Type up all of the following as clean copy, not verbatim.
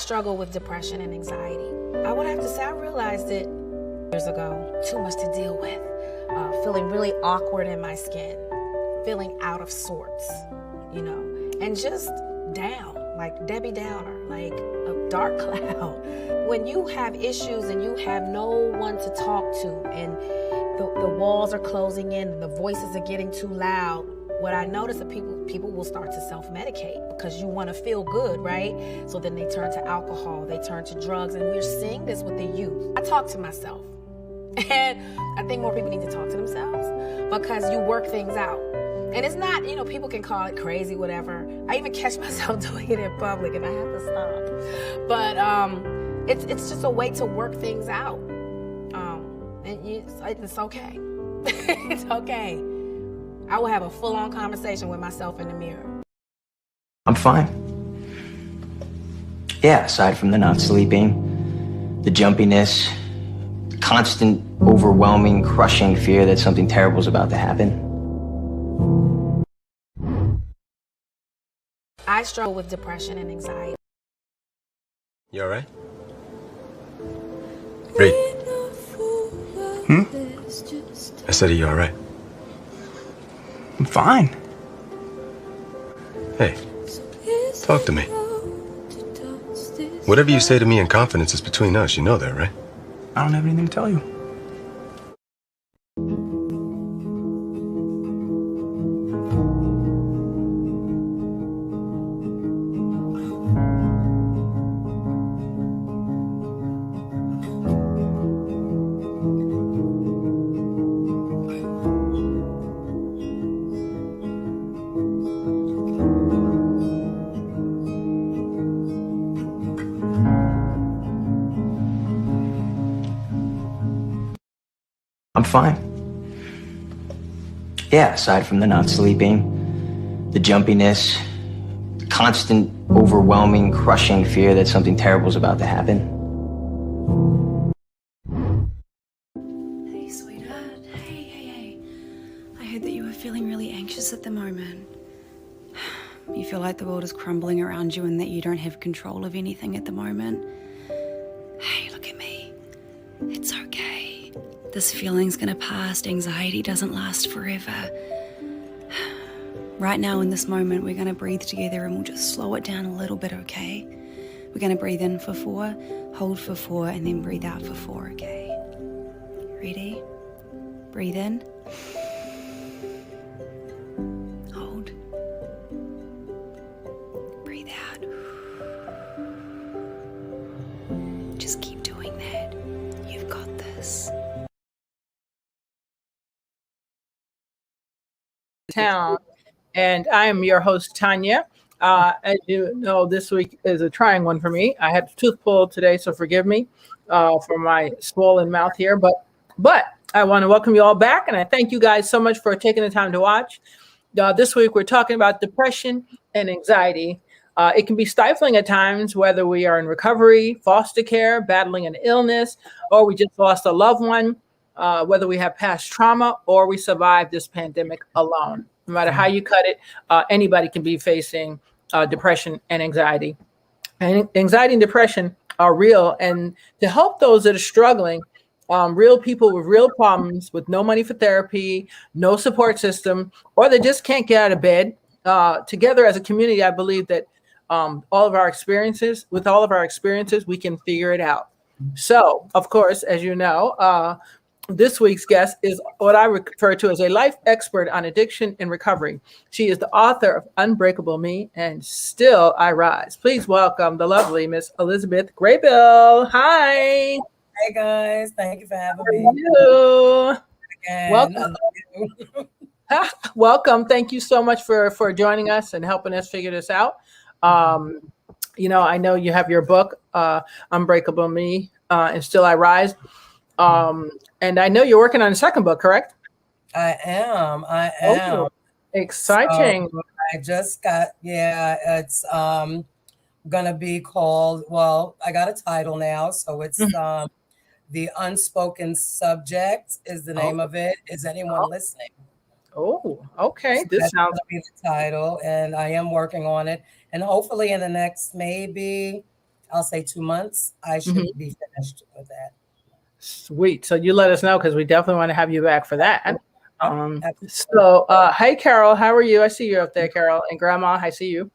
struggle with depression and anxiety. I would have to say I realized it years ago. Too much to deal with. Feeling really awkward in my skin. Feeling out of sorts, and just down, like Debbie Downer, like a dark cloud. When you have issues and you have no one to talk to and the walls are closing in and the voices are getting too loud, what I notice is people will start to self-medicate because you want to feel good, right? So then they turn to alcohol, they turn to drugs, and we're seeing this with the youth. I talk to myself, and I think more people need to talk to themselves because you work things out. And it's not, people can call it crazy, whatever. I even catch myself doing it in public and I have to stop. But it's just a way to work things out. And it's okay. It's okay. I will have a full-on conversation with myself in the mirror. I'm fine. Yeah, aside from the not sleeping, the jumpiness, the constant, overwhelming, crushing fear that something terrible is about to happen. I struggle with depression and anxiety. You all right? Reed. I said, are you all right? I'm fine. Hey, talk to me. Whatever you say to me in confidence is between us. You know that, right? I don't have anything to tell you. I'm fine. Yeah, aside from the not sleeping, the jumpiness, the constant, overwhelming, crushing fear that something terrible is about to happen. Hey, sweetheart. Hey. I heard that you were feeling really anxious at the moment. You feel like the world is crumbling around you and that you don't have control of anything at the moment. Hey, look at me. It's okay. This feeling's gonna pass. Anxiety doesn't last forever. Right now in this moment, we're gonna breathe together and we'll just slow it down a little bit, okay? We're gonna breathe in for 4, hold for 4, and then breathe out for 4, okay? Ready? Breathe in. Hold. Breathe out. Just keep doing that. You've got this. Town, and I am your host, Tanya. As you know, this week is a trying one for me. I had a tooth pulled today, so forgive me for my swollen mouth here. But I want to welcome you all back, and I thank you guys so much for taking the time to watch. This week, we're talking about depression and anxiety. It can be stifling at times, whether we are in recovery, foster care, battling an illness, or we just lost a loved one. Whether we have past trauma or we survived this pandemic alone. No matter how you cut it, anybody can be facing depression and anxiety. And anxiety and depression are real. And to help those that are struggling, real people with real problems, with no money for therapy, no support system, or they just can't get out of bed, together as a community, I believe that with all of our experiences, we can figure it out. So, of course, as you know, this week's guest is what I refer to as a life expert on addiction and recovery. She is the author of Unbreakable Me and Still I Rise. Please welcome the lovely Miss Elizabeth Graybill. Hi. Hey guys, thank you for having me. Again, welcome. Welcome. Thank you so much for joining us and helping us figure this out. I know you have your book, Unbreakable Me and Still I Rise. And I know you're working on a second book, correct? I am. Oh, exciting. So I just got, it's gonna be called, I got a title now, so it's The Unspoken Subject is the name of it. Is anyone listening? Oh, okay. So This sounds be the title, and I am working on it. And hopefully in the next maybe I'll say 2 months, I should be finished with that. Sweet. So you let us know, because we definitely want to have you back for that. Absolutely. So, hey, Carol, how are you? I see you up there, Carol. And Grandma, I see you.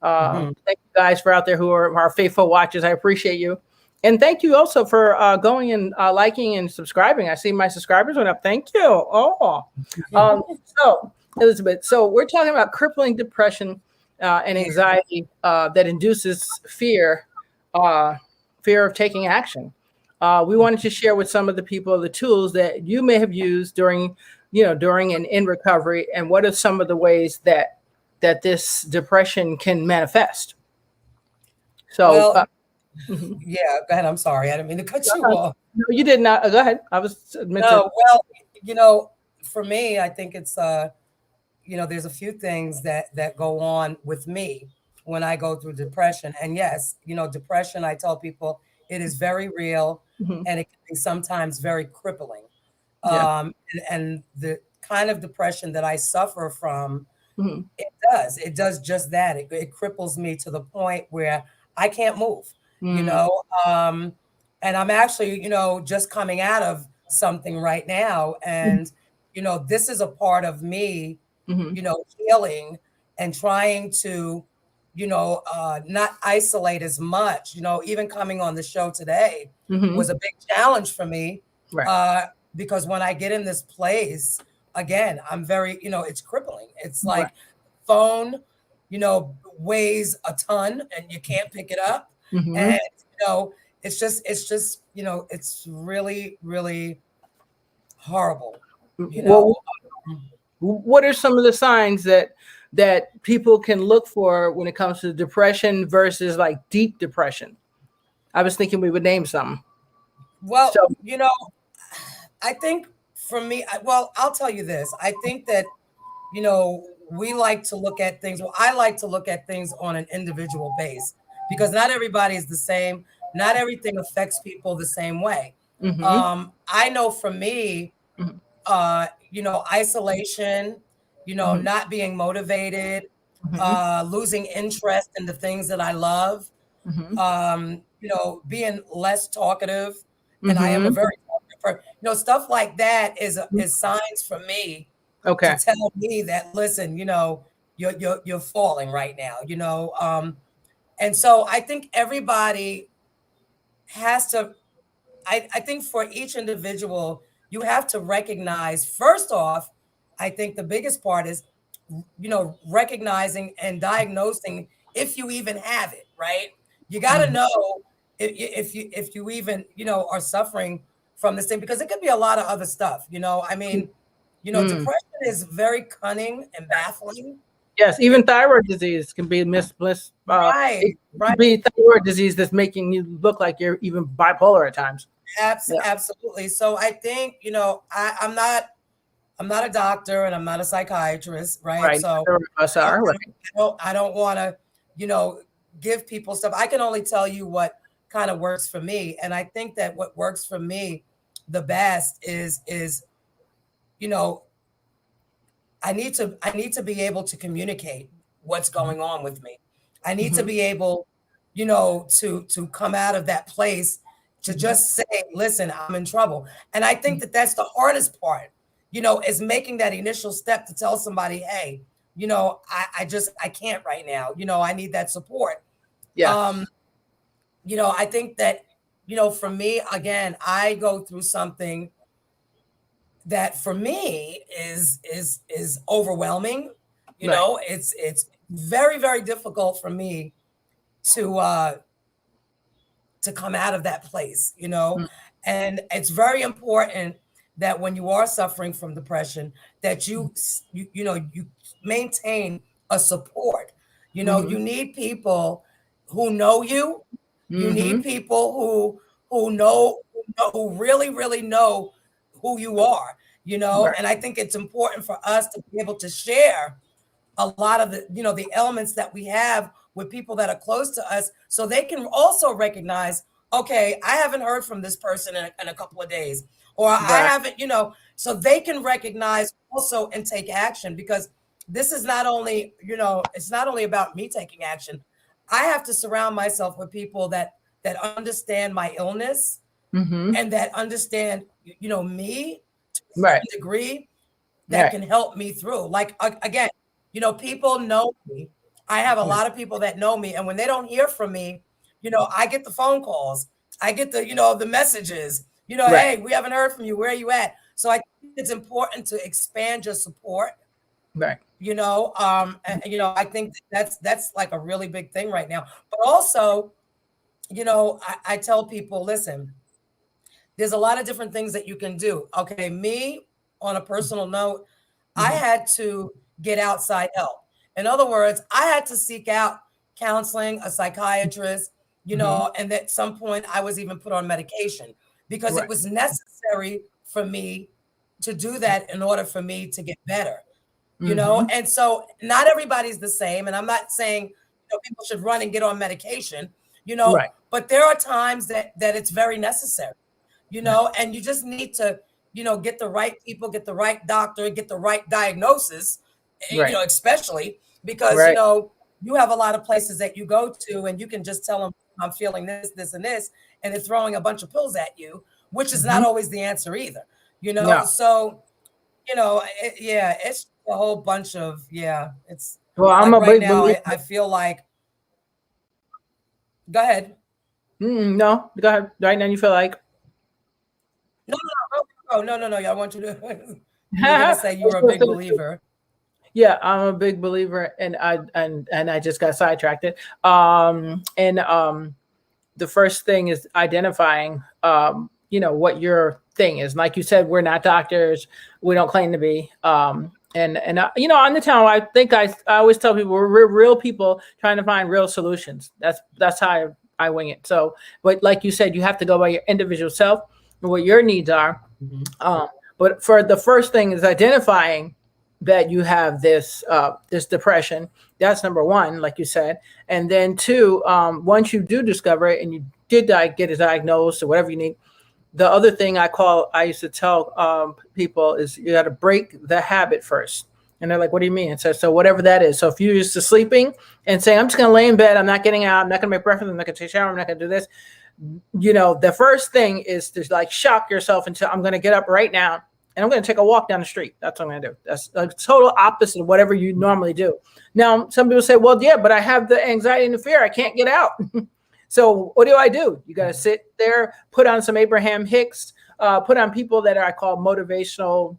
Thank you guys for out there who are our faithful watchers. I appreciate you. And thank you also for going and liking and subscribing. I see my subscribers went up. Thank you. So, Elizabeth, so we're talking about crippling depression and anxiety that induces fear of taking action. We wanted to share with some of the people the tools that you may have used during and in recovery, and what are some of the ways that this depression can manifest. So, yeah, go ahead. I'm sorry, I didn't mean to cut you off. No, you did not. Go ahead. I was well, for me, I think it's there's a few things that go on with me when I go through depression. And yes, depression, I tell people, it is very real, and it can be sometimes very crippling. And the kind of depression that I suffer from, it does just that. It cripples me to the point where I can't move, and I'm actually, just coming out of something right now. And, this is a part of me, healing and trying to, not isolate as much. Even coming on the show today was a big challenge for me, because when I get in this place, again, I'm very, it's crippling. It's like phone, weighs a ton and you can't pick it up. And, it's just, it's really, really horrible. What are some of the signs that people can look for when it comes to depression versus like deep depression? I was thinking we would name some. Well, I think for me, I'll tell you this. I think that, we like to look at things. Well, I like to look at things on an individual base, because not everybody is the same. Not everything affects people the same way. I know for me, isolation, not being motivated, losing interest in the things that I love, being less talkative, and I am a very talkative person. Stuff like that is signs for me to tell me that, listen, you're falling right now, and so I think everybody has to. I think for each individual, you have to recognize, first off, I think the biggest part is, recognizing and diagnosing if you even have it, right? You got to know if you even, are suffering from this thing, because it could be a lot of other stuff, depression is very cunning and baffling. Yes, even thyroid disease can be right. Be thyroid disease that's making you look like you're even bipolar at times. Absolutely. So I think, I'm not a doctor and I'm not a psychiatrist, right? So I don't want to, give people stuff. I can only tell you what kind of works for me. And I think that what works for me the best is, I need to be able to communicate what's going on with me. I need to be able, to come out of that place to just say, listen, I'm in trouble. And I think that that's the hardest part, is making that initial step to tell somebody, hey, I can't right now. I need that support. I think that, for me, again, I go through something that for me is overwhelming. It's very, very difficult for me to come out of that place, and it's very important that when you are suffering from depression, that you maintain a support. You need people who know you. You need people who really, really know who you are, and I think it's important for us to be able to share a lot of the, the elements that we have with people that are close to us, so they can also recognize, okay, I haven't heard from this person in a couple of days, or I haven't, so they can recognize also and take action, because this is not only, it's not only about me taking action. I have to surround myself with people that that understand my illness and that understand, me to a Right. certain degree that can help me through. Like, again, people know me. I have a lot of people that know me. And when they don't hear from me, I get the phone calls. I get the, the messages, hey, we haven't heard from you. Where are you at? So I think it's important to expand your support. Right. I think that's like a really big thing right now. But also, I tell people, listen, there's a lot of different things that you can do. Okay, me, on a personal note, I had to get outside help. In other words, I had to seek out counseling, a psychiatrist, and at some point I was even put on medication because it was necessary for me to do that in order for me to get better. And so not everybody's the same. And I'm not saying people should run and get on medication, but there are times that it's very necessary, and you just need to, get the right people, get the right doctor, get the right diagnosis, especially because, you have a lot of places that you go to and you can just tell them I'm feeling this, this, and this, and they're throwing a bunch of pills at you, which is not always the answer either, So, it's a whole bunch of, it's well, I'm a big believer. I feel like, go ahead. No, go ahead. Right now you feel like, no. I want you to, you're gonna say you're a big believer. Yeah, I'm a big believer, and I just got sidetracked. The first thing is identifying, what your thing is. Like you said, we're not doctors. We don't claim to be. On the town, I think I always tell people we're real people trying to find real solutions. That's how I wing it. So, but like you said, you have to go by your individual self and what your needs are. But for the first thing is identifying that you have this depression. That's number one, like you said. And then two, once you do discover it and you did get it diagnosed or whatever you need, the other thing I used to tell people is you got to break the habit first. And they're like, what do you mean? So whatever that is. So if you're used to sleeping and saying, I'm just going to lay in bed, I'm not getting out, I'm not going to make breakfast, I'm not going to take a shower, I'm not going to do this. The first thing is to like shock yourself into, I'm going to get up right now and I'm going to take a walk down the street. That's what I'm going to do. That's a total opposite of whatever you normally do. Now, some people say, well, yeah, but I have the anxiety and the fear. I can't get out. So what do? You got to sit there, put on some Abraham Hicks, put on people that I call motivational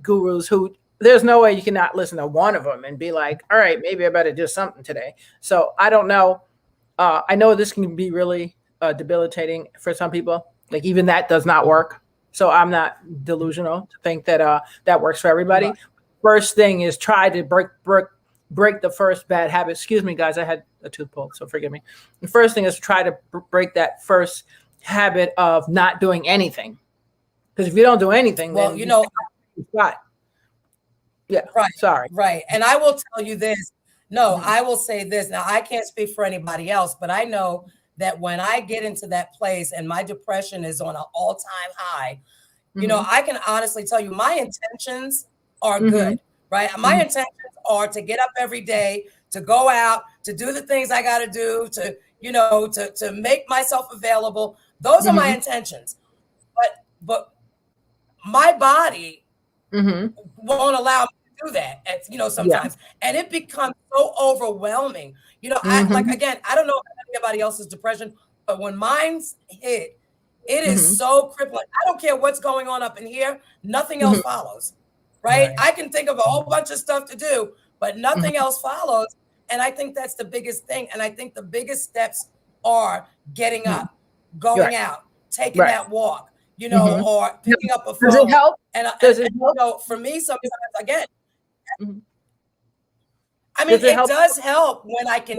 gurus who there's no way you cannot listen to one of them and be like, all right, maybe I better do something today. So I don't know. I know this can be really debilitating for some people. Like even that does not work. So I'm not delusional to think that that works for everybody. Right. First thing is try to break the first bad habit. Excuse me, guys. I had a tooth pulled, so forgive me. The first thing is to try to break that first habit of not doing anything. Because if you don't do anything, well, then right. Yeah. Right. Sorry. Right. And I will tell you this. No, I will say this. Now, I can't speak for anybody else, but I know that when I get into that place and my depression is on an all-time high, I can honestly tell you my intentions are good, right? My intentions are to get up every day, to go out, to do the things I got to do, to make myself available. Those are my intentions. But my body won't allow me to do that, sometimes. Yeah. And it becomes so overwhelming. I again, I don't know about anybody else's depression, but when mine's hit, it is so crippling. I don't care what's going on up in here. Nothing else follows, right? I can think of a whole bunch of stuff to do, but nothing else follows. And I think that's the biggest thing. And I think the biggest steps are getting up, going out, taking that walk, or picking up a phone. Does it help? Does it help? For me, sometimes, again, I mean, it does help when I can,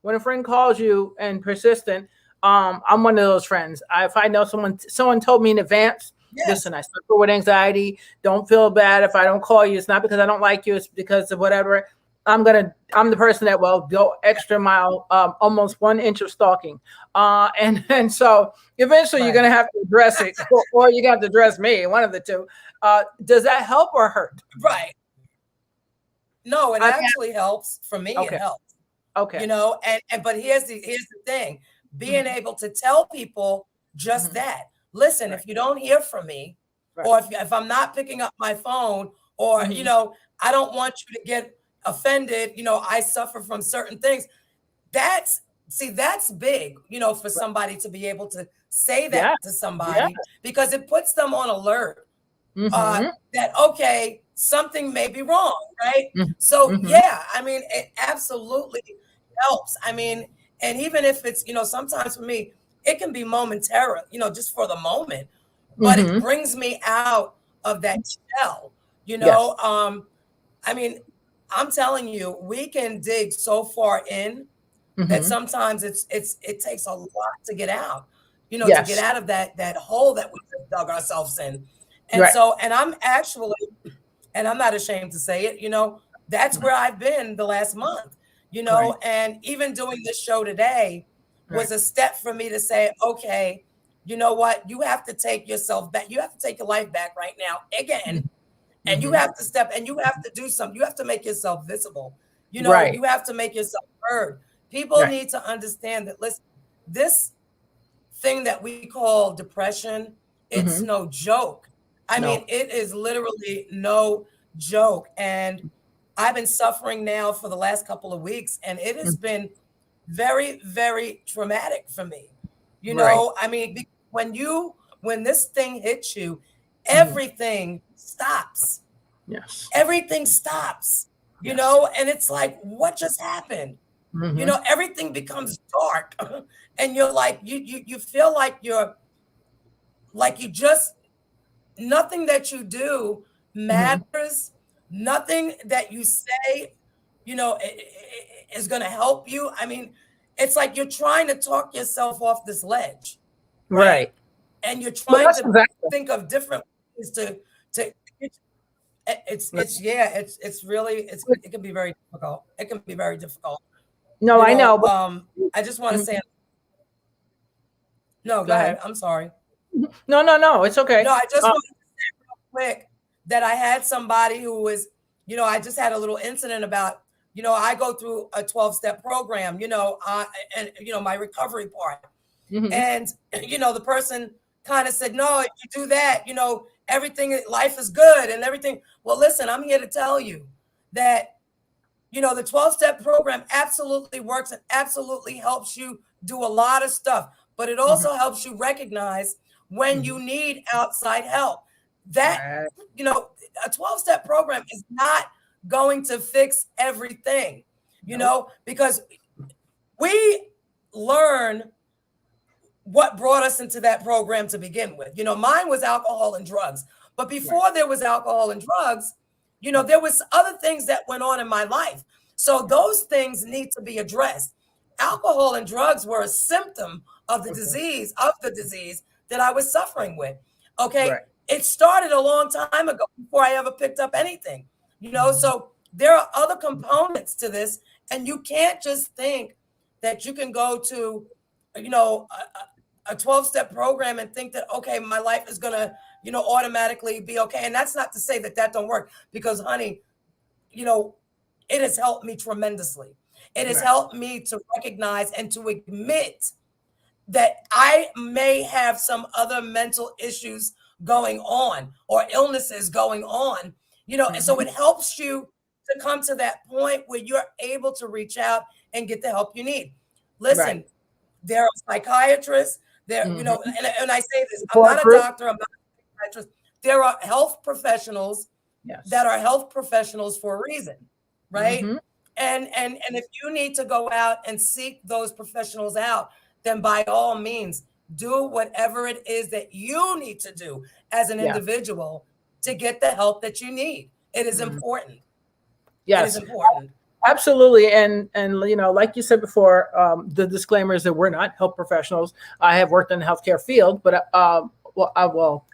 when a friend calls you and persistent, I'm one of those friends. If I know someone told me in advance, listen, I suffer with anxiety. Don't feel bad if I don't call you. It's not because I don't like you. It's because of whatever. I'm the person that will go extra mile, almost 1 inch of stalking. And so eventually you're going to have to address it or you got to address me, one of the two. Does that help or hurt? Right. No, it actually helps. For me, it helps. Okay. You know, and but here's the thing, being able to tell people just that. Listen, if you don't hear from me, or if I'm not picking up my phone, or you know, I don't want you to get offended, you know, I suffer from certain things. That's big, you know, for somebody to be able to say that to somebody, because it puts them on alert that, okay, something may be wrong, right? So yeah, I mean, it absolutely helps. I mean, and even if it's, you know, sometimes for me, it can be momentary, you know, just for the moment, but it brings me out of that shell, you know. I mean, I'm telling you, we can dig so far in that sometimes it takes a lot to get out, you know, to get out of that hole that we dug ourselves in. And so, and I'm actually, and I'm not ashamed to say it, you know, that's where I've been the last month, you know, and even doing this show today was a step for me to say, okay, you know what, you have to take yourself back. You have to take your life back right now again. And you have to step, and you have to do something. You have to make yourself visible. You know, you have to make yourself heard. People need to understand that, listen, this thing that we call depression, it's no joke. I mean, it is literally no joke. And I've been suffering now for the last couple of weeks, and it has been very, very traumatic for me. You know, I mean, when this thing hits you, everything stops. Yes. Everything stops, you know, and it's like, what just happened? You know, everything becomes dark and you're like, you feel like you just, nothing that you do matters. Nothing that you say, you know, is going to help you. I mean, it's like you're trying to talk yourself off this ledge. Right. And you're trying to think of different ways to it's really, it can be very difficult. It can be very difficult. No, I know. But, I just want to say, no, go ahead. I'm sorry. No, it's okay. No, I just want to say real quick that I had somebody who was, you know, I just had a little incident about, you know, I go through a 12-step program, you know, and, you know, my recovery part. And, you know, the person kind of said, no, if you do that, you know, everything, life is good and everything. Well, listen, I'm here to tell you that, you know, the 12-step program absolutely works and absolutely helps you do a lot of stuff, but it also helps you recognize when you need outside help. That, you know, a 12-step program is not going to fix everything, you know, because we learn what brought us into that program to begin with. You know, mine was alcohol and drugs, but before there was alcohol and drugs, you know, there was other things that went on in my life. So those things need to be addressed. Alcohol and drugs were a symptom of the disease that I was suffering with. Okay. It started a long time ago before I ever picked up anything, you know, so there are other components to this, and you can't just think that you can go to, you know, a 12-step program and think that, okay, my life is going to, you know, automatically be okay. And that's not to say that don't work, because honey, you know, it has helped me tremendously. It has helped me to recognize and to admit that I may have some other mental issues going on or illnesses going on, you know, and so it helps you to come to that point where you're able to reach out and get the help you need. Listen, there are psychiatrists, there, you know, and I say this, I'm not a doctor, I'm not a psychiatrist. There are health professionals that are health professionals for a reason, right? And if you need to go out and seek those professionals out, then by all means, do whatever it is that you need to do as an individual to get the help that you need. It is important. Yes, it is important. Absolutely. And you know, like you said before, the disclaimer is that we're not health professionals. I have worked in the healthcare field, but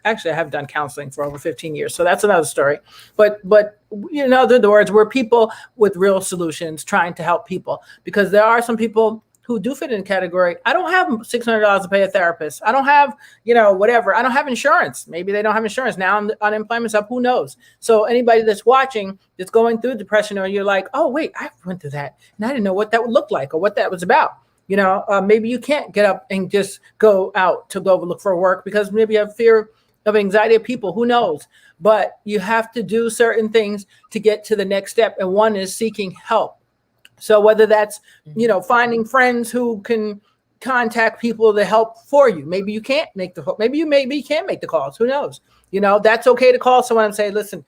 actually I have done counseling for over 15 years. So that's another story. But you know, in other words, we're people with real solutions trying to help people, because there are some people who do fit in the category, I don't have $600 to pay a therapist. I don't have, whatever. I don't have insurance. Maybe they don't have insurance. Now unemployment's up. Who knows? So anybody that's watching, that's going through depression, or you're like, oh, wait, I went through that and I didn't know what that would look like or what that was about. Maybe you can't get up and just go out to go look for work because maybe you have fear of anxiety of people. Who knows? But you have to do certain things to get to the next step. And one is seeking help. So whether that's, finding friends who can contact people to help for you. Maybe you can't make the, maybe you can't make the calls. Who knows? That's okay to call someone and say, listen,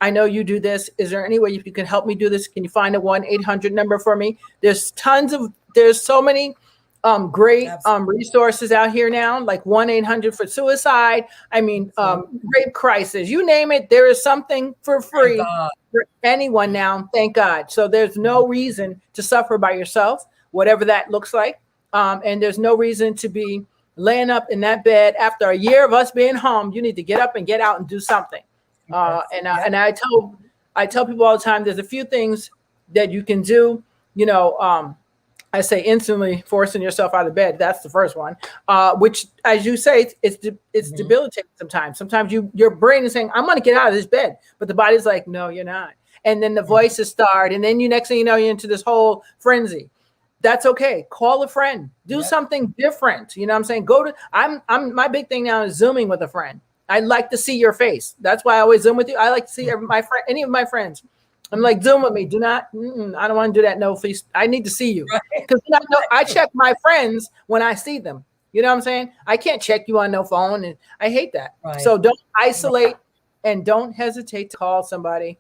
I know you do this. Is there any way you can help me do this? Can you find a 1-800 number for me? There's so many great resources out here now, like 1-800 for suicide. Rape crisis, you name it. There is something for free for anyone now. Thank God. So there's no reason to suffer by yourself, whatever that looks like. And there's no reason to be laying up in that bed after a year of us being home. You need to get up and get out and do something. And I tell people all the time, there's a few things that you can do, I say instantly forcing yourself out of bed. That's the first one, which, as you say, it's debilitating sometimes. Sometimes your brain is saying, I'm going to get out of this bed. But the body's like, no, you're not. And then the voices start. And then next thing you know, you're into this whole frenzy. That's okay. Call a friend. Do something different. You know what I'm saying? My big thing now is Zooming with a friend. I like to see your face. That's why I always Zoom with you. I like to see any of my friends. I'm like, Zoom with me. Do not. I don't want to do that. No, please. I need to see you because I check my friends when I see them. You know what I'm saying? I can't check you on no phone, and I hate that. Right. So don't isolate and don't hesitate to call somebody,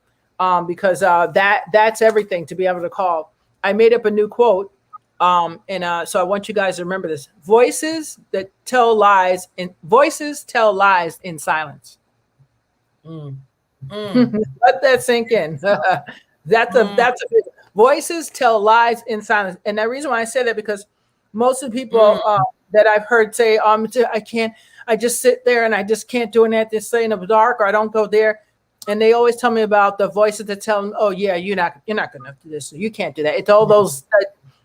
because that's everything to be able to call. I made up a new quote, and so I want you guys to remember this: voices tell lies in silence. Let that sink in. That's a voices tell lies in silence. And the reason why I say that, because most of the people that I've heard say, I just sit there and I just can't do anything, just stay in the dark, or I don't go there. And they always tell me about the voices that tell them, oh yeah, you're not good enough to this. You can't do that. It's all those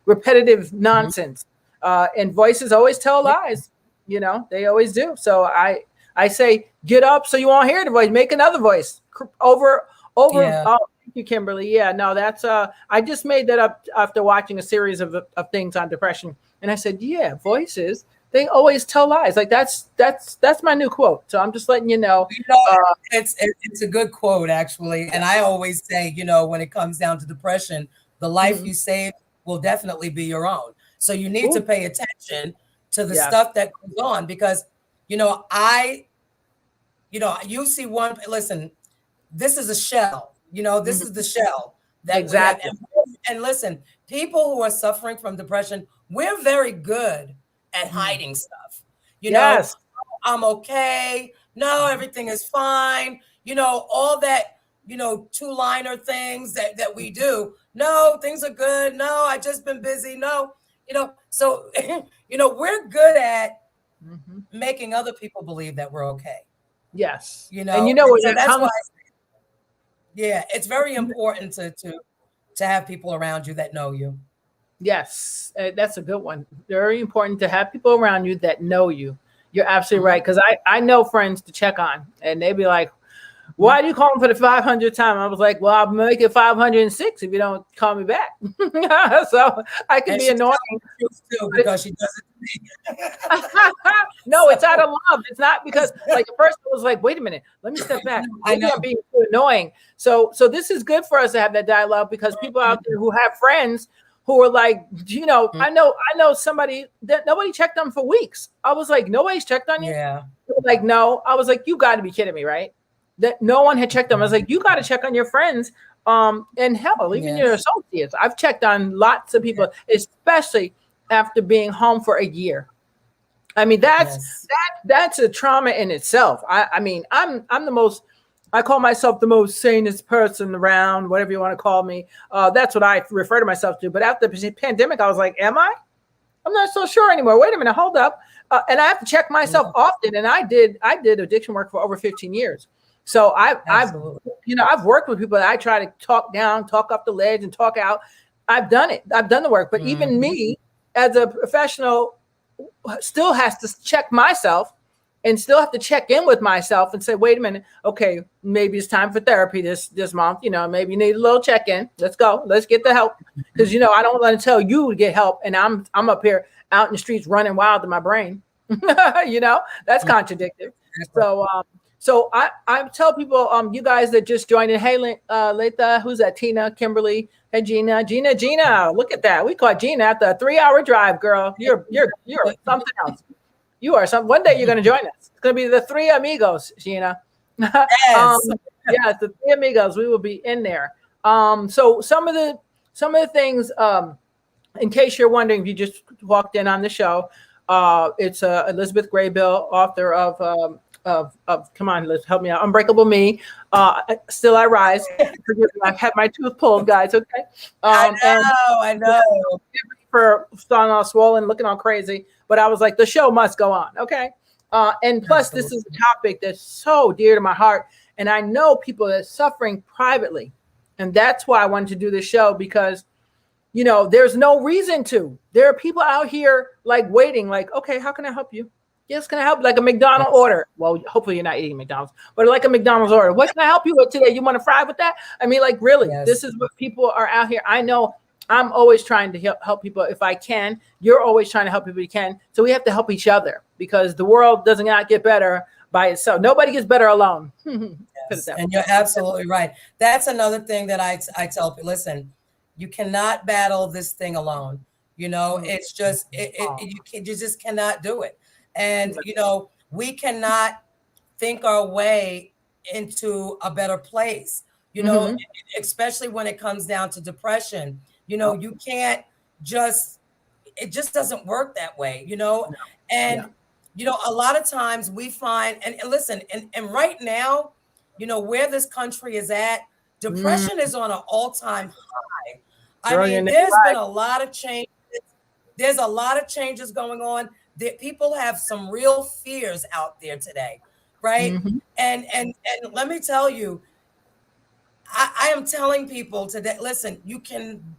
repetitive nonsense. And voices always tell lies. They always do. So I say, get up so you won't hear the voice. Make another voice over. Yeah. Oh, thank you, Kimberly. Yeah, no, that's I just made that up after watching a series of things on depression, and I said, yeah, voices, they always tell lies. Like that's my new quote. So I'm just letting you know. It's a good quote, actually, and I always say, when it comes down to depression, the life you save will definitely be your own. So you need to pay attention to the stuff that goes on, because you see one, listen, this is a shell, this is the shell. Exactly. And listen, people who are suffering from depression, we're very good at hiding stuff. Yes. I'm okay. No, everything is fine. All that, two-liner things that we do. No, things are good. No, I just been busy. No, so, we're good at making other people believe that we're okay. Yes. And that's why it's very important to have people around you that know you. Yes, that's a good one. Very important to have people around you that know you. You're absolutely right. Because I know friends to check on, and they'd be like, why do you call them for the 500th time? I was like, well, I'll make it 506 if you don't call me back. So I can be annoying too, because she does it to me. No, it's out of love. It's not because, like, at first I was like, wait a minute, let me step back. Maybe I'm being too annoying. So this is good for us to have that dialogue, because people out there who have friends who are like, I know somebody that nobody checked on for weeks. I was like, nobody's checked on you? Yeah. They were like, no. I was like, you got to be kidding me, right? That no one had checked on them. I was like, you got to check on your friends. And hell, even your associates. I've checked on lots of people, especially after being home for a year. I mean, that's a trauma in itself. I'm the most, I call myself the most sanest person around, whatever you want to call me. That's what I refer to myself to. But after the pandemic, I was like, am I? I'm not so sure anymore. Wait a minute, hold up. And I have to check myself often. And I did addiction work for over 15 years. So I've worked with people that I try to talk down, talk up the ledge, and talk out. I've done it. I've done the work. But even me, as a professional, still has to check myself and still have to check in with myself and say, wait a minute, okay, maybe it's time for therapy this month. Maybe you need a little check-in. Let's go. Let's get the help. Because, I don't want to tell you to get help. And I'm up here out in the streets running wild in my brain. That's contradictory. So I tell people, you guys that just joined in, hey, Letha, who's that? Tina, Kimberly, hey, Gina, look at that. We caught Gina after a 3-hour drive, girl. You're something else. You are some. One day you're going to join us. It's going to be the 3 amigos, Gina. Yes. Yes, the 3 amigos. We will be in there. So some of the things, in case you're wondering, if you just walked in on the show, it's Elizabeth Graybill, author of come on, Liz, help me out. Unbreakable Me. Still I Rise. I've had my tooth pulled, guys. Okay. I know. For starting all swollen, looking all crazy, but I was like, the show must go on. Okay. And plus, this is a topic that's so dear to my heart, and I know people that are suffering privately, and that's why I wanted to do this show, because there's no reason to. There are people out here like waiting, like, okay, how can I help you? Yes, can I help? Like a McDonald's order. Well, hopefully you're not eating McDonald's, but like a McDonald's order. What can I help you with today? You want to fry with that? I mean, like, really, This is what people are out here. I know I'm always trying to help people if I can. You're always trying to help people you can. So we have to help each other, because the world does not get better by itself. Nobody gets better alone. Yes, and you're absolutely right. That's another thing that I tell people. Listen, you cannot battle this thing alone. It's just you just cannot do it. And we cannot think our way into a better place. Especially when it comes down to depression. You can't it just doesn't work that way, and a lot of times we find, and listen, and right now, where this country is at, depression is on an all-time high. I mean, there's been a lot of changes. There's a lot of changes going on. That people have some real fears out there today, right? And let me tell you, I am telling people today, listen,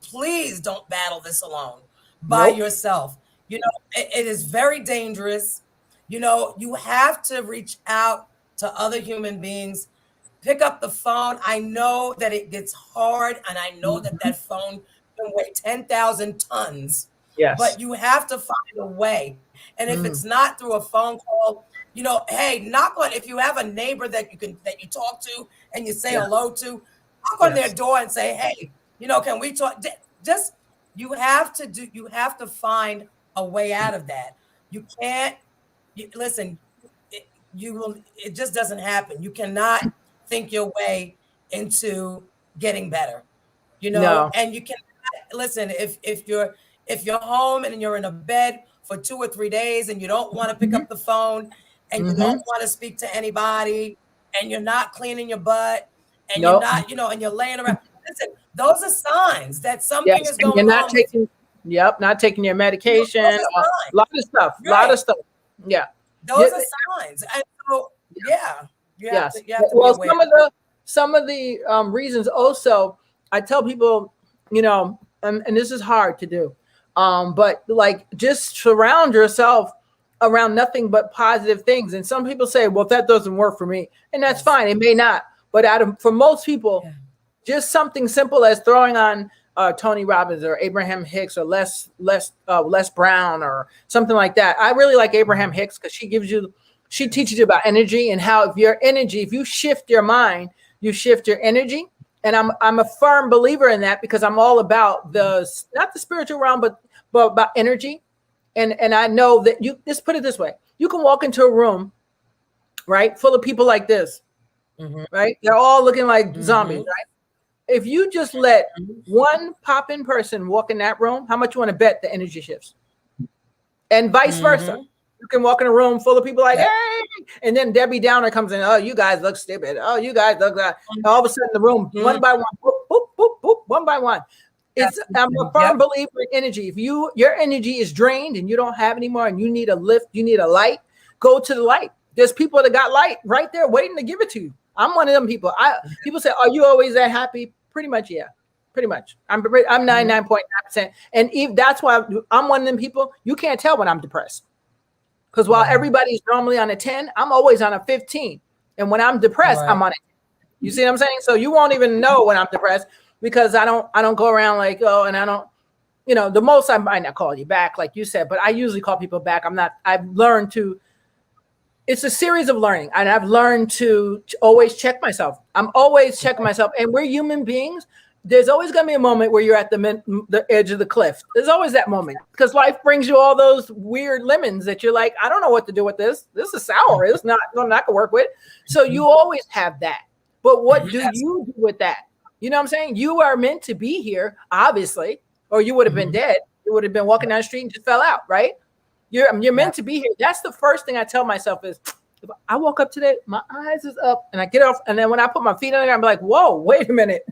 please don't battle this alone by yourself. It is very dangerous. You have to reach out to other human beings, pick up the phone. I know that it gets hard, and I know that phone can weigh 10,000 tons. Yes. But you have to find a way. And if it's not through a phone call, hey, knock on, if you have a neighbor that you talk to and you say hello to, knock on their door and say, hey, can we talk? Just you have to find a way out of that. You can't listen, it just doesn't happen. You cannot think your way into getting better, and you can listen, if you're home and you're in a bed for 2 or 3 days and you don't want to pick up the phone and you don't want to speak to anybody and you're not cleaning your butt and you're not, and you're laying around. Listen, those are signs that something is going on. Not taking your medication. A lot of stuff. Right. A lot of stuff. Yeah. Those are signs. And so, you have to well, some of the reasons also, I tell people, and this is hard to do, but like, just surround yourself around nothing but positive things. And some people say, well, that doesn't work for me, and that's fine. It may not, but for most people, just something simple as throwing on Tony Robbins or Abraham Hicks or Les Brown or something like that. I really like Abraham Hicks because she teaches you about energy and how if you shift your mind, you shift your energy. And I'm a firm believer in that, because I'm all about not the spiritual realm, but about energy. And I know that just put it this way. You can walk into a room, right, full of people like this, right? They're all looking like zombies, right? If you just let one pop-in person walk in that room, how much you want to bet the energy shifts? And vice versa. You can walk in a room full of people like, hey, and then Debbie Downer comes in. Oh, you guys look stupid. Oh, you guys look like. And all of a sudden, the room, one by one, boop, boop, boop, boop, one by one. I'm a firm believer in energy. If your energy is drained and you don't have any more, and you need a lift, you need a light, go to the light. There's people that got light right there waiting to give it to you. I'm one of them people. People say, are you always that happy? Pretty much, yeah. pretty much. I'm 99.9%. And that's why I'm one of them people, you can't tell when I'm depressed. Because while everybody's normally on a 10, I'm always on a 15. And when I'm depressed, I'm on it. You see what I'm saying? So you won't even know when I'm depressed because I don't go around like, oh, and I don't, the most I might not call you back, like you said, but I usually call people back. I've learned to, it's a series of learning. And I've learned to always check myself. I'm always checking myself. And we're human beings. There's always going to be a moment where you're at the edge of the cliff. There's always that moment because life brings you all those weird lemons that you're like, I don't know what to do with this. This is sour. It's not something I can work with. So you always have that. But what do you do with that? You know what I'm saying? You are meant to be here, obviously, or you would have been dead. You would have been walking down the street and just fell out, right? You're meant to be here. That's the first thing I tell myself is, if I woke up today, my eyes is up and I get off. And then when I put my feet on it, I'm like, whoa, wait a minute.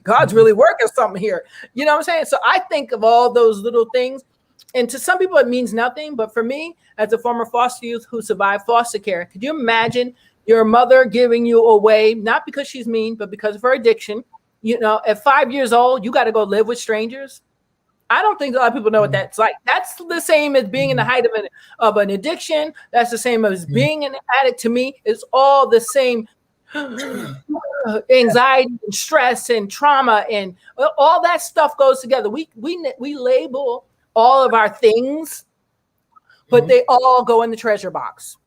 God's really working something here. You know what I'm saying? So I think of all those little things. And to some people, it means nothing. But for me, as a former foster youth who survived foster care, could you imagine your mother giving you away, not because she's mean, but because of her addiction? At 5 years old, you got to go live with strangers. I don't think a lot of people know what that's like. That's the same as being in the height of an addiction. That's the same as being an addict. To me, it's all the same anxiety and stress and trauma and all that stuff goes together. We label all of our things, but they all go in the treasure box.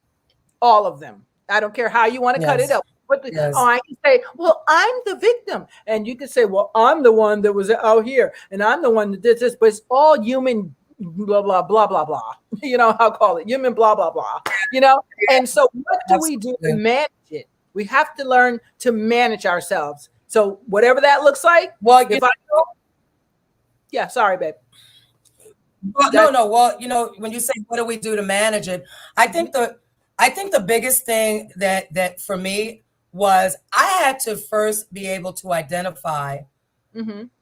All of them. I don't care how you want to cut it up. Oh, I can say, well, I'm the victim. And you can say, well, I'm the one that was out here. And I'm the one that did this. But it's all human blah, blah, blah, blah, blah. I'll call it human blah, blah, blah. And so what do we do to manage it? We have to learn to manage ourselves. So whatever that looks like. Well, sorry, babe. Well, no. Well, when you say what do we do to manage it, I think the biggest thing that for me was I had to first be able to identify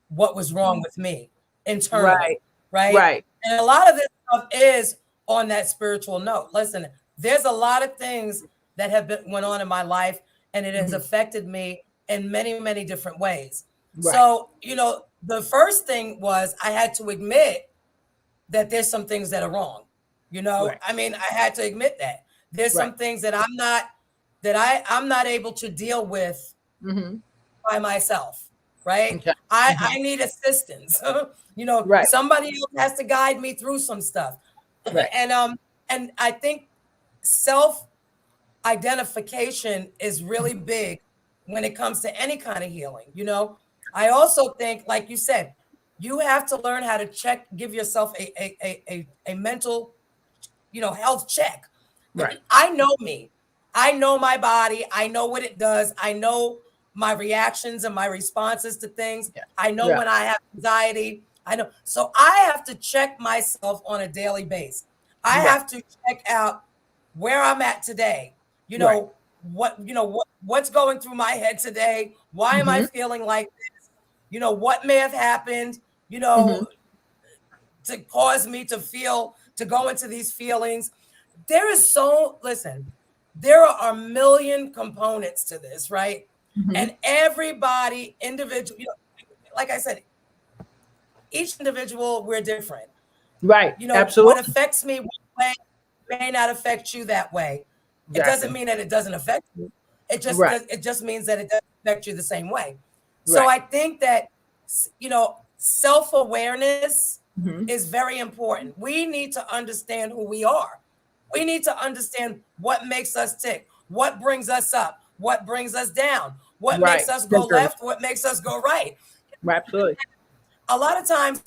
what was wrong with me internally, right? And a lot of this stuff is on that spiritual note. Listen, there's a lot of things that went on in my life, and it has affected me in many, many different ways. Right. So, the first thing was I had to admit that there's some things that are wrong. I mean, I had to admit that. There's some things that I'm not able to deal with by myself, right? Okay. I need assistance. Somebody else has to guide me through some stuff. Right. And I think self-identification is really big when it comes to any kind of healing. I also think, like you said, you have to learn how to give yourself a mental, health check. Right. I know me. I know my body. I know what it does. I know my reactions and my responses to things. Yeah. I know when I have anxiety. I know. So I have to check myself on a daily basis. I have to check out where I'm at today. What's going through my head today? Why am I feeling like this? What may have happened, to cause me to go into these feelings. There are a million components to this, right? And everybody individual, like I said, each individual, we're different. Right. Absolutely. What affects me one way may not affect you that way. Exactly. It doesn't mean that it doesn't affect you. It just means that it doesn't affect you the same way. So I think that, self-awareness is very important. We need to understand who we are. We need to understand what makes us tick, what brings us up, what brings us down, what makes us go left, what makes us go right. Absolutely. A lot of times,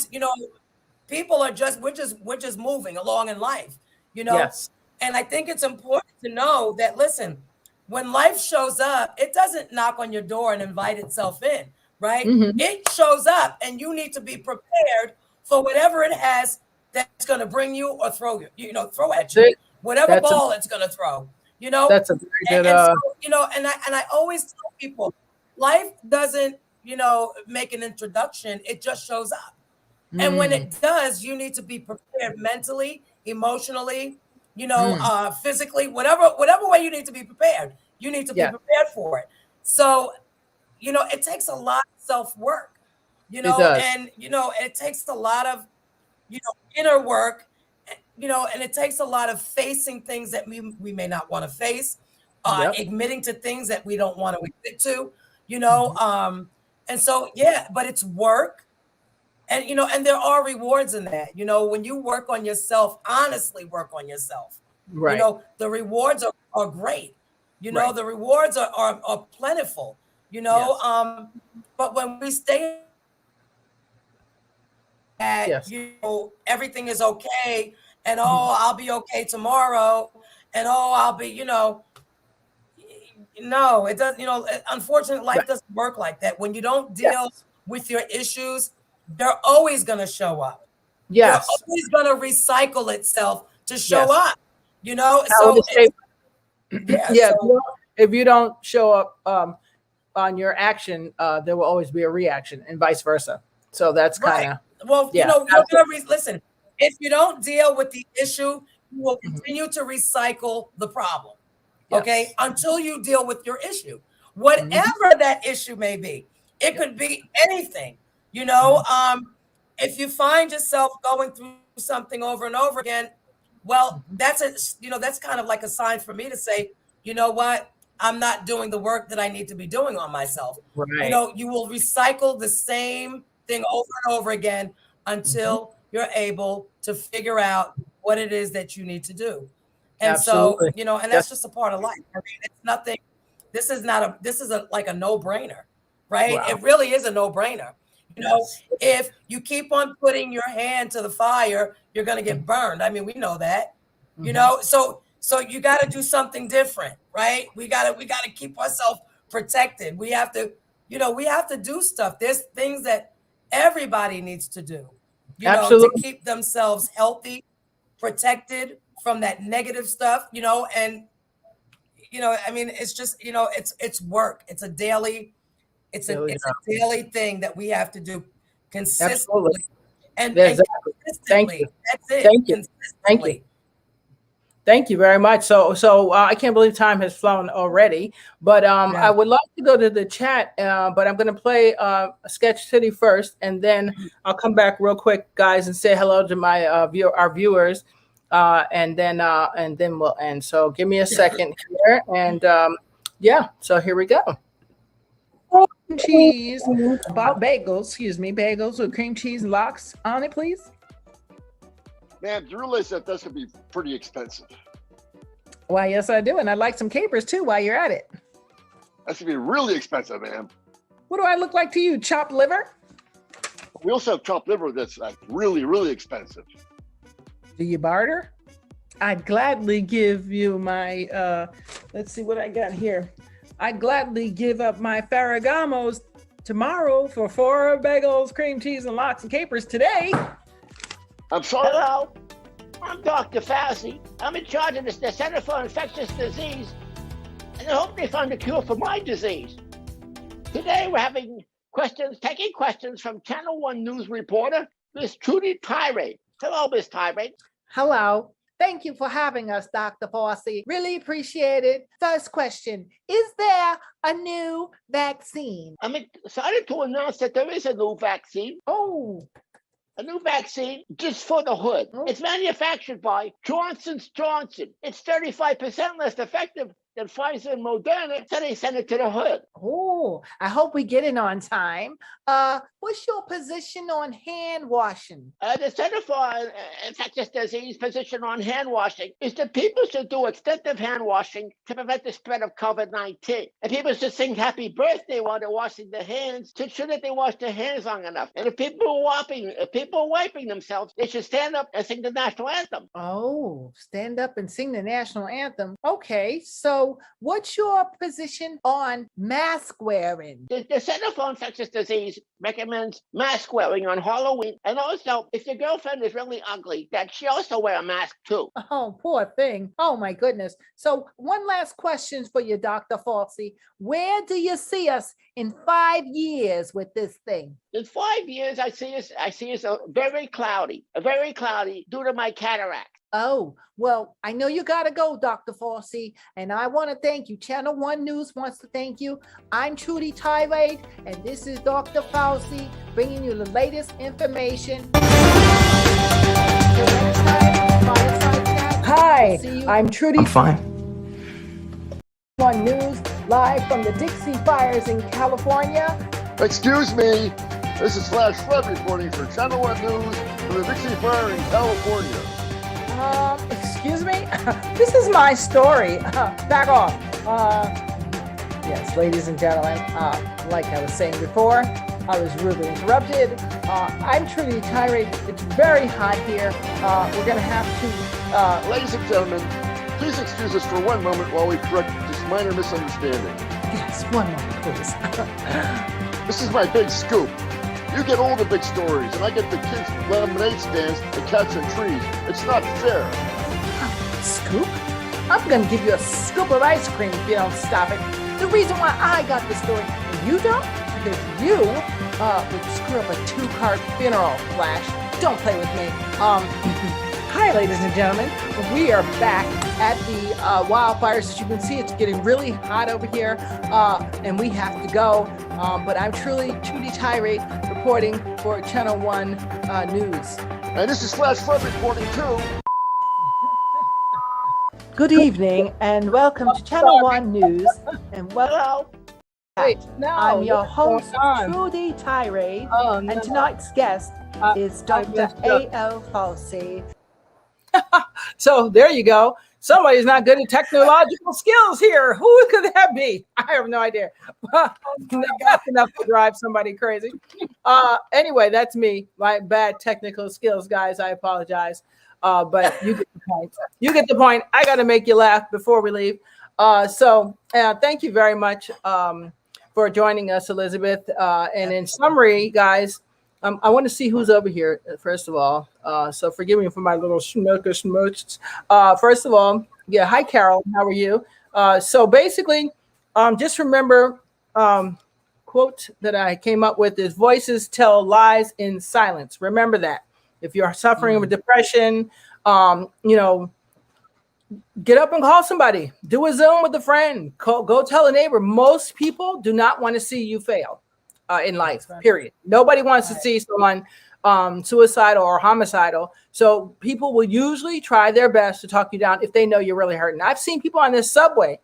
people we're just moving along in life, Yes. And I think it's important to know that, listen, when life shows up, it doesn't knock on your door and invite itself in, right? It shows up and you need to be prepared for whatever it has that's going to bring you or throw at you. Whatever ball it's going to throw, That's a very good. And I always tell people, life doesn't, make an introduction. It just shows up. And when it does, you need to be prepared mentally, emotionally, physically, whatever way you need to be prepared. You need to be prepared for it. So, it takes a lot of self-work. you It know, does. and, you know, it takes a lot of, you know, inner work, you know, and it takes a lot of facing things that we may not want to face, Yep. admitting to things that we don't want to admit to, you know, and so, yeah, but it's work. And, you know, and there are rewards in that, you know, when you work on yourself, honestly work on yourself, you Right. know, the rewards are great. You know, Right. the rewards are plentiful, you know, Yes. but when we stay at, Yes. you know, everything is okay, and oh, I'll be okay tomorrow, and oh, I'll be, you know, no, it doesn't, you know, unfortunately, life Right. doesn't work like that. When you don't deal Yes. with your issues, they're always going to show up. They're Yes. always going to recycle itself to show Yes. up, you know? I So would say, yeah, yeah, so if you don't show up on your action, there will always be a reaction, and vice versa. So that's kind right. of, Well, you yeah, know, you're absolutely. going to listen. If you don't deal with the issue, you will Mhm. continue to recycle the problem. Okay, Yes. until you deal with your issue, Mhm. whatever that issue may be. It Yep. could be anything, you know. Mhm. If you find yourself going through something over and over again, well, Mhm. that's a, you know, that's kind of like a sign for me to say, you know what, I'm not doing the work that I need to be doing on myself. You Right. know, you will recycle the same thing over and over again Mhm. until you're able to figure out what it is that you need to do. And so, Absolutely. you know, and Yes. that's just a part of life. I mean, it's nothing, this is a like a no-brainer, right? Wow. It really is a no-brainer. You know, Yes. if you keep on putting your hand to the fire, you're going to get burned. I mean, we know that. You Mhm. know, so you got to do something different, right? We got to keep ourselves protected. We have to, you know, we have to do stuff. There's things that everybody needs to do, you know, to Absolutely. keep themselves healthy, protected from that negative stuff, you know, and you know, I mean, it's just, you know, it's work. It's a daily, Daily it's job. a daily thing that we have to do Absolutely. consistently Yeah, and exactly. Thank you. consistently. That's it. Thank you. Thank you. Consistently. Thank you very much. So I can't believe time has flown already, but Yeah. I would love to go to the chat, but I'm going to play Sketch City first, and then I'll come back real quick, guys, and say hello to my our viewers, and then we'll end. So give me a second here, and yeah, so here we go. Cream cheese, bagels, excuse me, bagels with cream cheese lox on it, please. Man, you realize that that's gonna be pretty expensive. Why, yes, I do, and I'd like some capers too. While you're at it. That's gonna be really expensive, man. What do I look like to you? Chopped liver? We also have chopped liver that's like really, really expensive. Do you barter? I'd gladly give you my, let's see what I got here. I'd gladly give up my Ferragamos tomorrow for 4 bagels, cream cheese, and lox and capers today. I'm sorry. Hello, I'm Dr. Fauci. I'm in charge of the Center for Infectious Disease, and I hope they find a cure for my disease. Today we're having taking questions from Channel 1 news reporter, Miss Trudy Tirade. Hello, Miss Tirade. Hello. Thank you for having us, Dr. Fauci. Really appreciate it. First question, is there a new vaccine? I'm excited to announce that there is a new vaccine. Oh. A new vaccine just for the hood. Oh. It's manufactured by Johnson & Johnson. It's 35% less effective than Pfizer and Moderna, so they send it to the hood. Oh, I hope we get it on time. What's your position on hand washing? The Center for Infectious Disease position on hand washing is that people should do extensive hand washing to prevent the spread of COVID-19. And people should sing happy birthday while they're washing their hands to ensure that they wash their hands long enough. And if people are wiping themselves, they should stand up and sing the national anthem. Oh, stand up and sing the national anthem. Okay, so what's your position on mask wearing? The Center for Infectious Disease recommends mask wearing on Halloween. And also, if your girlfriend is really ugly, that she also wear a mask too. Oh, poor thing. Oh, my goodness. So one last question for you, Dr. Fauci. Where do you see us in 5 years with this thing? In 5 years, I see us very cloudy due to my cataract. Oh, well, I know you got to go, Dr. Fossey, and I want to thank you. Channel 1 News wants to thank you. I'm Trudy Tirade, and this is Dr. Fossey bringing you the latest information. Hi, I'm Trudy. I'm fine. 1 News, live from the Dixie Fires in California. Excuse me. This is Flash Flood reporting for Channel 1 News from the Dixie Fire in California. Excuse me? This is my story. Back off. Yes, ladies and gentlemen, like I was saying before, I was rudely interrupted. I'm Trudy Tirade. It's very hot here. We're going to have to... Ladies and gentlemen, please excuse us for one moment while we correct this minor misunderstanding. Yes, one moment, please. This is my big scoop. You get all the big stories, and I get the kids' lemonade stands, the cats and trees. It's not fair. Scoop? I'm going to give you a scoop of ice cream if you don't stop it. The reason why I got the story, you don't, because you would screw up a 2-card funeral, Flash. Don't play with me. Hi, ladies and gentlemen. We are back at the wildfires. As you can see, it's getting really hot over here, and we have to go. But I'm Trudy Tirade reporting for Channel 1 News. And this is Flash Flood reporting too. Good evening, and welcome to Channel 1 News. And well, I'm your host, Trudy Tirade, and tonight's guest is Dr. A.L. Fossey. So there you go. Somebody's not good at technological skills here. Who could that be? I have no idea. That's enough to drive somebody crazy. Anyway, that's me. My bad technical skills, guys. I apologize. But you get the point. You get the point. I got to make you laugh before we leave. So thank you very much for joining us, Elizabeth. And in summary, guys, I want to see who's over here, first of all. So forgive me for my little schmooch. First of all, yeah, hi, Carol. How are you? So basically, just remember, quote that I came up with is voices tell lies in silence. Remember that. If you're suffering with depression, get up and call somebody. Do a Zoom with a friend. Go tell a neighbor. Most people do not want to see you fail. In life, period. Nobody wants to see someone suicidal or homicidal. So people will usually try their best to talk you down if they know you're really hurting. I've seen people on this subway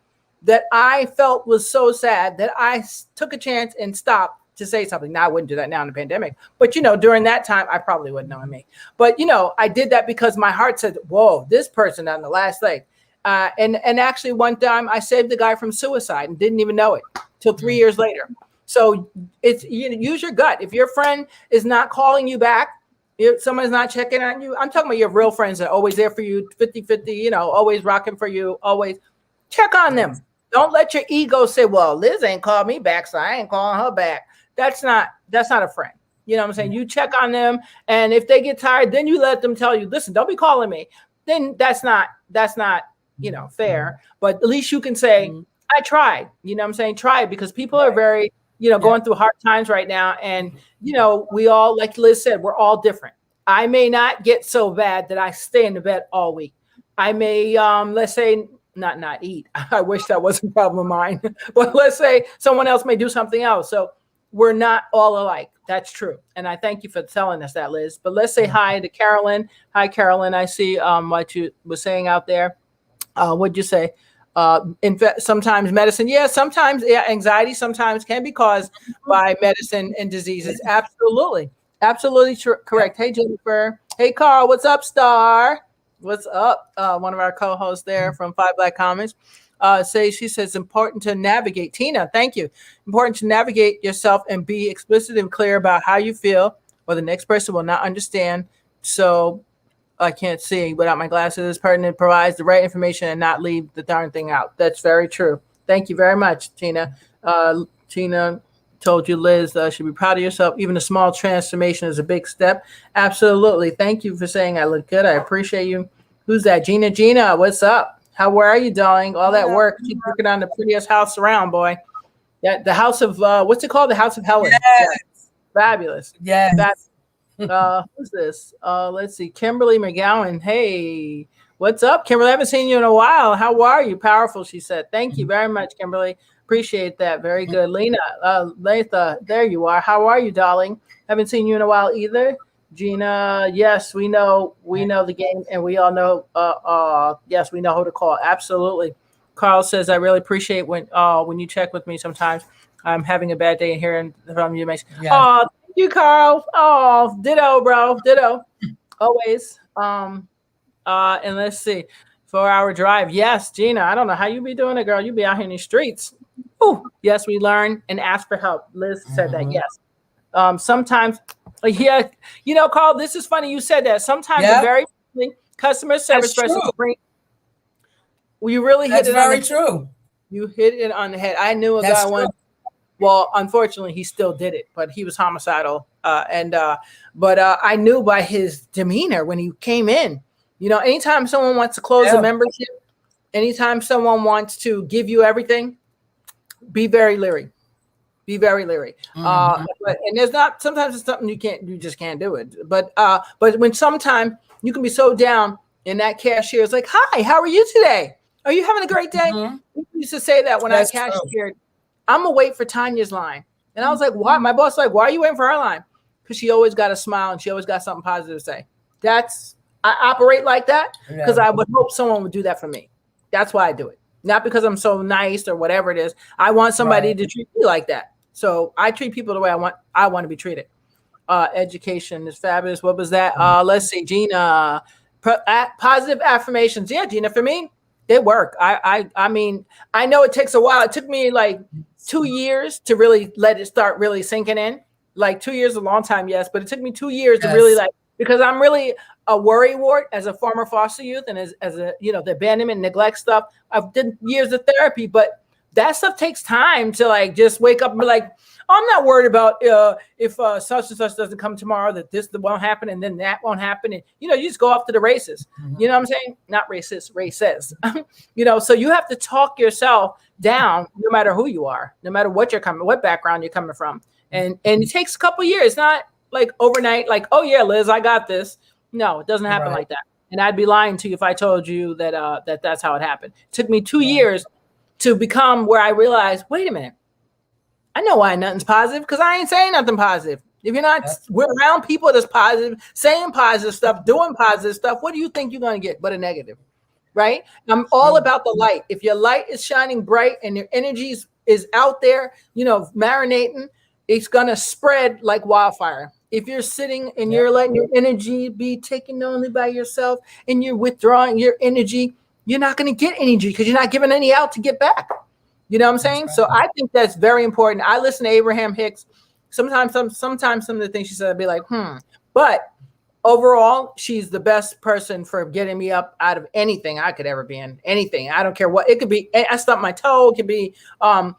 that I felt was so sad that I took a chance and stopped to say something. Now I wouldn't do that now in the pandemic, but during that time, I probably wouldn't know me. But I did that because my heart said, "Whoa, this person on the last leg." And actually, one time I saved the guy from suicide and didn't even know it till 3 years later. So it's use your gut. If your friend is not calling you back, if someone's not checking on you, I'm talking about your real friends that are always there for you, 50-50, always rocking for you, always check on them. Don't let your ego say, well, Liz ain't called me back, so I ain't calling her back. That's not a friend. You know what I'm saying? You check on them. And if they get tired, then you let them tell you, listen, don't be calling me. Then that's not, fair. But at least you can say, I tried, you know what I'm saying? Try it, because people are very, going through hard times right now. And, we all, like Liz said, we're all different. I may not get so bad that I stay in the bed all week. I may, let's say, not eat. I wish that wasn't a problem of mine. But let's say someone else may do something else. So we're not all alike. That's true. And I thank you for telling us that, Liz. But let's say hi to Carolyn. Hi, Carolyn. I see what you were saying out there. What'd you say? Sometimes medicine, sometimes anxiety sometimes can be caused by medicine and diseases. Absolutely correct. Hey, Jennifer. Hey, Carl. What's up, Star? What's up? One of our co-hosts there from Five Black Comments. She says important to navigate. Tina, thank you. Important to navigate yourself and be explicit and clear about how you feel, or the next person will not understand. So I can't see without my glasses. Pertinent provides the right information and not leave the darn thing out. That's very true. Thank you very much, Tina. Tina told you, Liz, should be proud of yourself. Even a small transformation is a big step. Absolutely. Thank you for saying I look good. I appreciate you. Who's that? Gina, what's up? How are you, darling? All that work. Keep working on the prettiest house around, boy. Yeah, the house of, what's it called? The House of Helen. Yes. Fabulous. Yes. Who's this? Let's see. Kimberly McGowan. Hey, what's up, Kimberly? I haven't seen you in a while. How are you? Powerful, she said. Thank you very much, Kimberly. Appreciate that. Very good. Lena, Latha, there you are. How are you, darling? Haven't seen you in a while either. Gina, yes, we know the game, and we all know. Yes, we know who to call. Absolutely. Carl says, I really appreciate when you check with me sometimes. I'm having a bad day and hearing from you makes. Yeah. Thank you, Carl. Oh, ditto, bro. Ditto. Always. And let's see. 4-hour drive. Yes, Gina. I don't know how you be doing it, girl. You be out here in the streets. Ooh, yes, we learn and ask for help. Liz said that. Yes. Sometimes, yeah, Carl, this is funny. You said that. Sometimes the very customer service person will bring. You really hit it on the head. True. You hit it on the head. I knew a guy once. Well, unfortunately, he still did it, but he was homicidal. But I knew by his demeanor when he came in. Anytime someone wants to close a membership, anytime someone wants to give you everything, be very leery. Be very leery. And there's not. Sometimes it's something you just can't do it. But when sometimes you can be so down, and that cashier is like, "Hi, how are you today? Are you having a great day?" We used to say that when I cashiered. I'm gonna wait for Tanya's line. And I was like, why? My boss was like, why are you waiting for her line? Because she always got a smile and she always got something positive to say. I operate like that because I would hope someone would do that for me. That's why I do it. Not because I'm so nice or whatever it is. I want somebody to treat me like that. So I treat people the way I want to be treated. Education is fabulous. What was that? Let's see, Gina. Positive affirmations. Yeah, Gina, for me, they work. I mean, I know it takes a while. It took me like 2 years to really let it start really sinking in. Like 2 years is a long time, yes, but it took me 2 years to really because I'm really a worrywart as a former foster youth and as a, the abandonment, neglect stuff. I've done years of therapy, but that stuff takes time to like just wake up and be like, I'm not worried about if such and such doesn't come tomorrow, that this won't happen and then that won't happen. And, you just go off to the races. You know what I'm saying? Not racist, races. So you have to talk yourself down no matter who you are, no matter what background you're coming from. And it takes a couple of years, not like overnight, like, oh yeah, Liz, I got this. No, it doesn't happen like that. And I'd be lying to you if I told you that that's how it happened. It took me 2 years to become where I realized, wait a minute. I know why nothing's positive because I ain't saying nothing positive. If you're not, we're around people that's positive, saying positive stuff, doing positive stuff. What do you think you're going to get but a negative, right? I'm all about the light. If your light is shining bright and your energy is out there, marinating, it's going to spread like wildfire. If you're sitting and you're letting your energy be taken only by yourself and you're withdrawing your energy, you're not going to get energy because you're not giving any out to get back. You know what I'm saying? Right. So I think that's very important. I listen to Abraham Hicks. Sometimes some of the things she said, I'd be like, But overall, she's the best person for getting me up out of anything I could ever be in. Anything. I don't care what. It could be, I stubbed my toe. It could be, I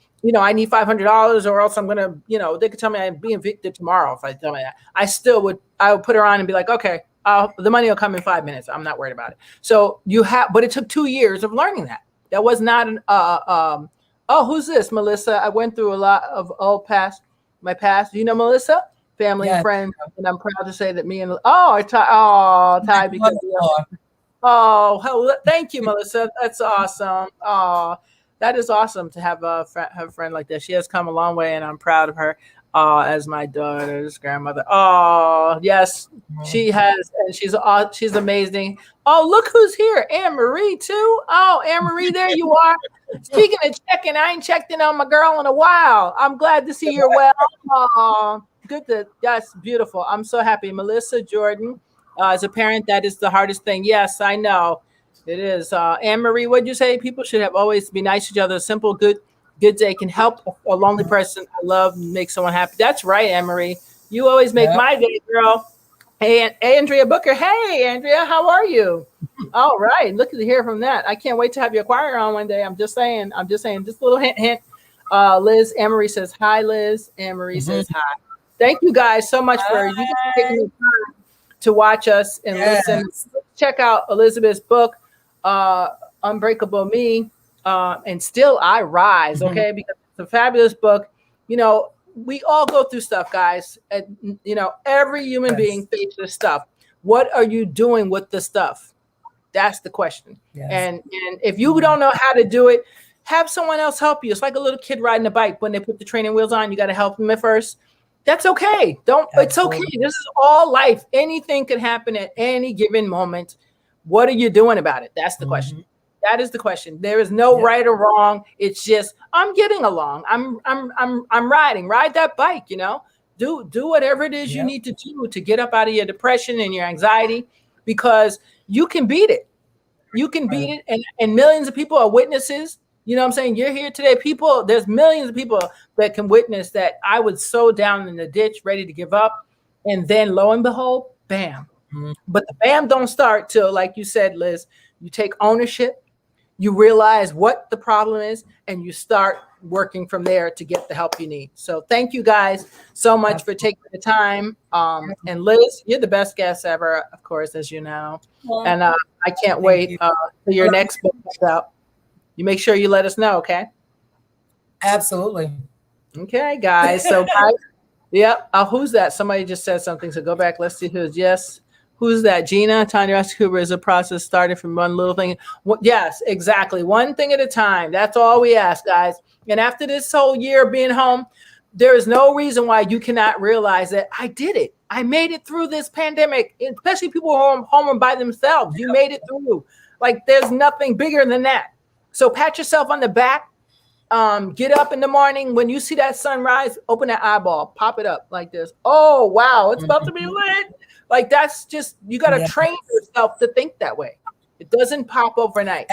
need $500 or else I'm going to, they could tell me I'd be evicted tomorrow if I tell me that. I would put her on and be like, okay, the money will come in 5 minutes. I'm not worried about it. So but it took 2 years of learning that. That was not oh, who's this? Melissa. I went through a lot of my past. Do you know Melissa? Family and friends. And I'm proud to say that me and Ty, because thank you, Melissa. That's awesome. That is awesome to have a friend like that. She has come a long way, and I'm proud of her as my daughter's grandmother. Oh, yes, she has, and she's amazing. Oh, look who's here, Anne Marie too. Oh, Anne Marie, there you are. Speaking of checking, I ain't checked in on my girl in a while. I'm glad to see you're well. Oh, that's beautiful. I'm so happy. Melissa Jordan, as a parent, that is the hardest thing. Yes, I know. It is. Anne Marie, what'd you say? People should always be nice to each other. A simple, good day can help a lonely person I love make someone happy. That's right, Anne Marie. You always make my day, girl. Hey, Andrea Booker. Hey, Andrea, how are you? All right. Look to hear from that. I can't wait to have your choir on one day. I'm just saying. Just a little hint. Liz, Anne Marie says hi. Liz, Anne Marie says hi. Thank you guys so much for you guys taking the time to watch us and listen. Check out Elizabeth's book, Unbreakable Me, and Still I Rise, okay? Because it's a fabulous book. we all go through stuff, guys. And, you know, every human being faces stuff. What are you doing with the stuff? That's the question. Yes. And if you don't know how to do it, have someone else help you. It's like a little kid riding a bike. When they put the training wheels on, you got to help them at first. That's okay. It's okay. This is all life. Anything could happen at any given moment. What are you doing about it? That's the question. That is the question. There is no right or wrong. It's just, I'm getting along. I'm riding. Ride that bike, you know. Do whatever it is you need to do to get up out of your depression and your anxiety, because you can beat it. You can beat it. And millions of people are witnesses. You know what I'm saying? You're here today. There's millions of people that can witness that I was so down in the ditch, ready to give up. And then lo and behold, bam. But the bam don't start till, like you said, Liz, you take ownership, you realize what the problem is, and you start working from there to get the help you need. So thank you guys so much for taking the time. And Liz, you're the best guest ever, of course, as you know. And I can't wait for your next book out. You make sure you let us know, okay? Absolutely. Okay, guys. So, who's that? Somebody just said something. So go back. Let's see who's Who's that? Gina, Tanya Cooper is a process started from one little thing. Yes, exactly. One thing at a time. That's all we ask, guys. And after this whole year of being home, there is no reason why you cannot realize that I did it. I made it through this pandemic, especially people who are home by themselves. You made it through. Like, there's nothing bigger than that. So pat yourself on the back. Get up in the morning. When you see that sunrise, open that eyeball, pop it up like this. Oh, wow, it's about to be lit. Like, that's just, you got to train yourself to think that way. It doesn't pop overnight.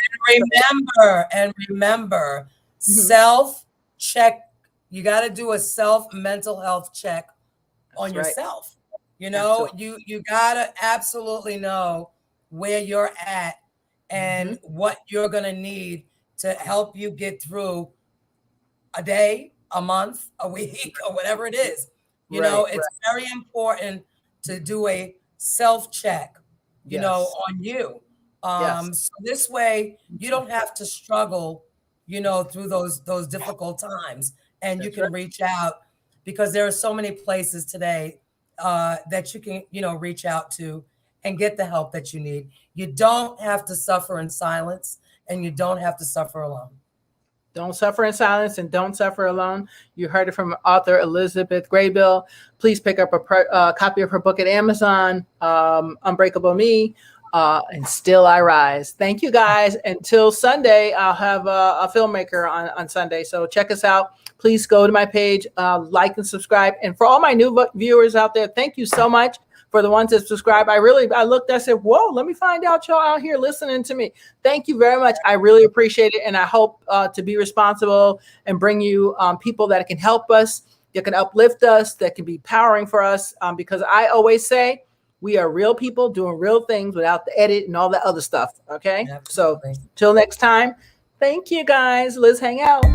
And remember, self-check. You got to do a self-mental health check on yourself. You know, you got to absolutely know where you're at and what you're going to need to help you get through a day, a month, a week, or whatever it is. You know, it's very important to do a self-check, you know, on you. So this way you don't have to struggle, you know, through those difficult times, and you can reach out, because there are so many places today that you can, you know, reach out to and get the help that you need. You don't have to suffer in silence, and you don't have to suffer alone. Don't suffer in silence and don't suffer alone. You heard it from author Elizabeth Graybill. Please pick up a copy of her book at Amazon, Unbreakable Me, and Still I Rise. Thank you, guys. Until Sunday, I'll have a filmmaker on Sunday. So check us out. Please go to my page, like and subscribe. And for all my new viewers out there, thank you so much. For the ones that subscribe, I looked, I said, whoa, let me find out y'all out here listening to me. Thank you very much. I really appreciate it. And I hope to be responsible and bring you people that can help us, that can uplift us, that can be powering for us. Because I always say we are real people doing real things without the edit and all that other stuff. Okay. Absolutely. So till next time, thank you guys. Let's hang out.